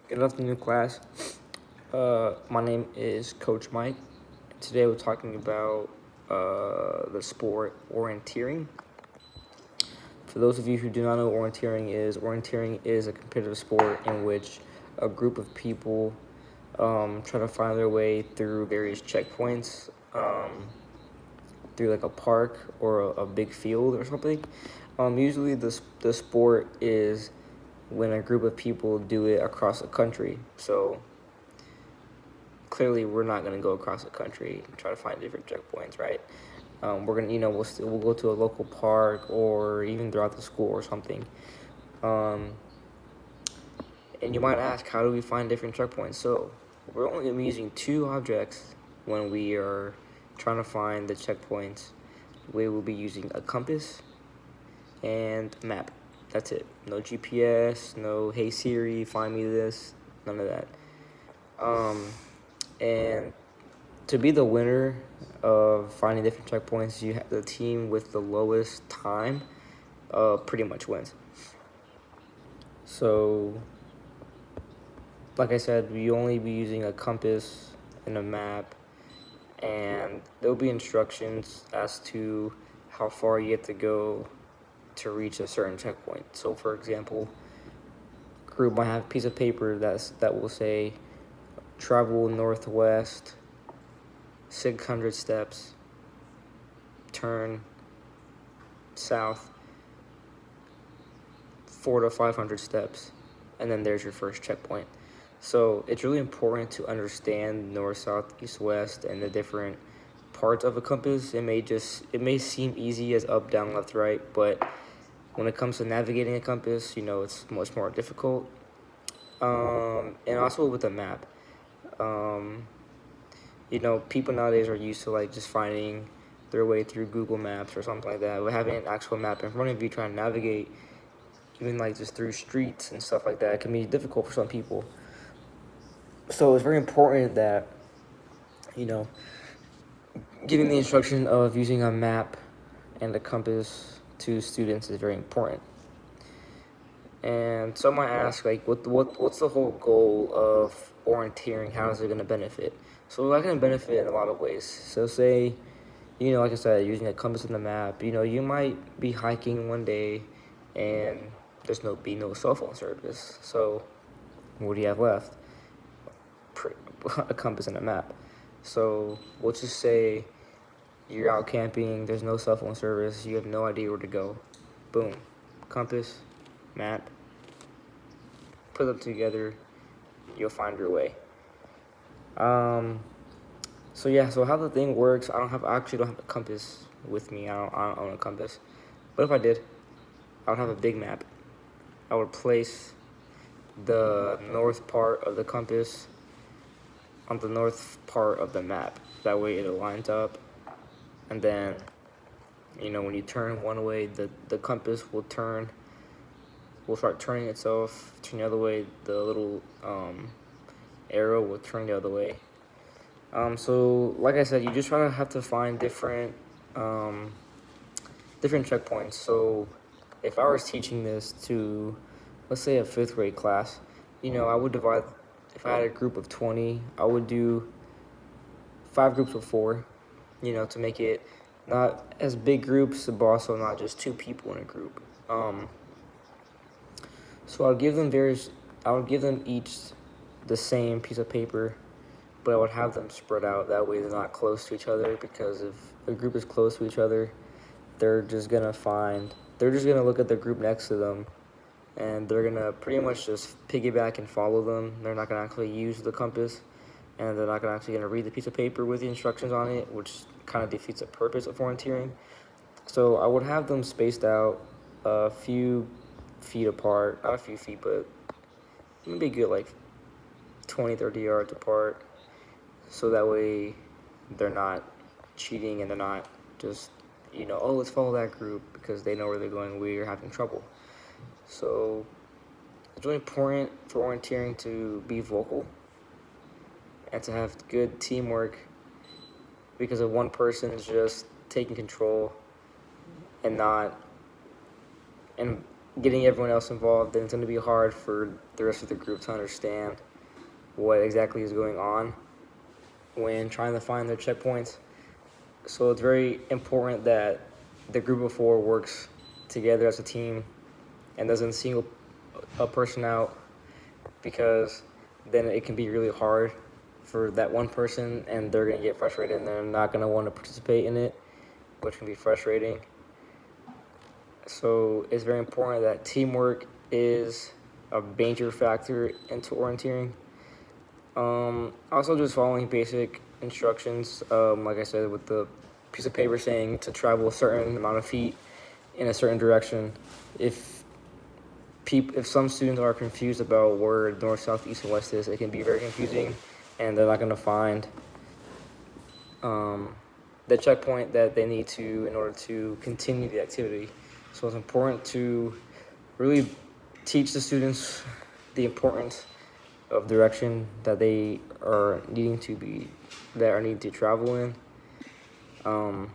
Good afternoon, class. My name is Coach Mike. Today we're talking about the sport orienteering. For those of you who do not know what orienteering is a competitive sport in which a group of people try to find their way through various checkpoints, through like a park or a big field or something. Usually the sport is when a group of people do it across the country. So clearly we're not going to go across the country and try to find different checkpoints, right? We're gonna, we'll go to a local park or even throughout the school or something. Um, and you might ask, how do we find different checkpoints? So we're only gonna be using two objects when we are trying to find the checkpoints. We will be using a compass and a map. That's it. No GPS, no hey Siri, find me this, none of that. And to be the winner of finding different checkpoints, you have the team with the lowest time pretty much wins. So, like I said, we only be using a compass and a map, and there'll be instructions as to how far you have to go to reach a certain checkpoint. So, for example, group might have a piece of paper that will say travel northwest 600 steps, turn south 400 to 500 steps, and then there's your first checkpoint. So it's really important to understand north, south, east, west, and the different parts of a compass. It may seem easy as up, down, left, right, but when it comes to navigating a compass, it's much more difficult. And also with a map, um, people nowadays are used to like just finding their way through Google Maps or something like that. But having an actual map in front of you trying to navigate, even like just through streets and stuff like that, it can be difficult for some people. So it's very important that, you know, giving the instruction of using a map and a compass to students is very important. And some might ask, like, what's the whole goal of orienteering? How is it going to benefit? So it's going to benefit in a lot of ways. So say, like I said, using a compass and a map, you might be hiking one day and there's no cell phone service. So what do you have left? A compass and a map. So let's just say you're out camping, there's no cell phone service, you have no idea where to go. Boom. Compass, map, put them together, you'll find your way. So how the thing works, I actually don't have a compass with me. I don't own a compass. But if I did, I would have a big map. I would place the north part of the compass on the north part of the map. That way it aligns up. And then, when you turn one way, the compass will start turning itself, turn the other way. The little arrow will turn the other way. So like I said, you just have to find different checkpoints. So if I was teaching this to, let's say, a fifth grade class, I would divide. If I had a group of 20, I would do 5 groups of 4, to make it not as big groups, but also not just 2 people in a group. So I would give them each the same piece of paper, but I would have them spread out. That way they're not close to each other, because if a group is close to each other, they're just gonna look at the group next to them, and they're gonna pretty much just piggyback and follow them. They're not gonna actually use the compass, and they're not gonna read the piece of paper with the instructions on it, which kind of defeats the purpose of orienteering. So I would have them spaced out a few feet apart, not a few feet, but maybe a good like 20, 30 yards apart. So that way they're not cheating and they're not just, let's follow that group, because they know where they're going. We're having trouble. So it's really important for orienteering to be vocal and to have good teamwork, because if one person is just taking control and getting everyone else involved, then it's going to be hard for the rest of the group to understand what exactly is going on when trying to find their checkpoints. So it's very important that the group of four works together as a team and doesn't single a person out, because then it can be really hard for that one person and they're going to get frustrated and they're not going to want to participate in it, which can be frustrating. So it's very important that teamwork is a major factor into orienteering. Also, just following basic instructions, like I said, with the piece of paper saying to travel a certain amount of feet in a certain direction. If some students are confused about where north, south, east, and west is, it can be very confusing, and they're not going to find the checkpoint that they need to in order to continue the activity. So it's important to really teach the students the importance of direction that they are needing to travel in. And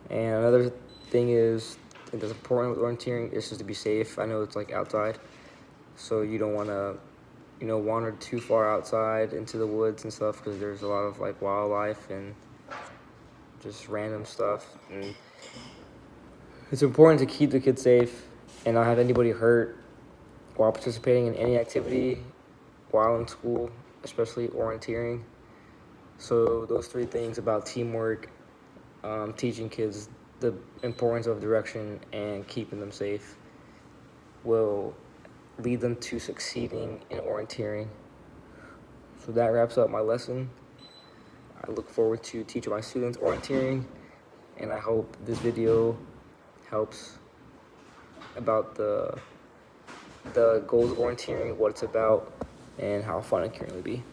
another thing is, that's important with orienteering is just to be safe. I know it's like outside, so you don't want to, wander too far outside into the woods and stuff, because there's a lot of like wildlife and just random stuff. And it's important to keep the kids safe and not have anybody hurt while participating in any activity while in school, especially orienteering. So those three things about teamwork, teaching kids the importance of direction, and keeping them safe will lead them to succeeding in orienteering. So that wraps up my lesson. I look forward to teaching my students orienteering, and I hope this video helps about the goals of orienteering, what it's about, and how fun it can really be.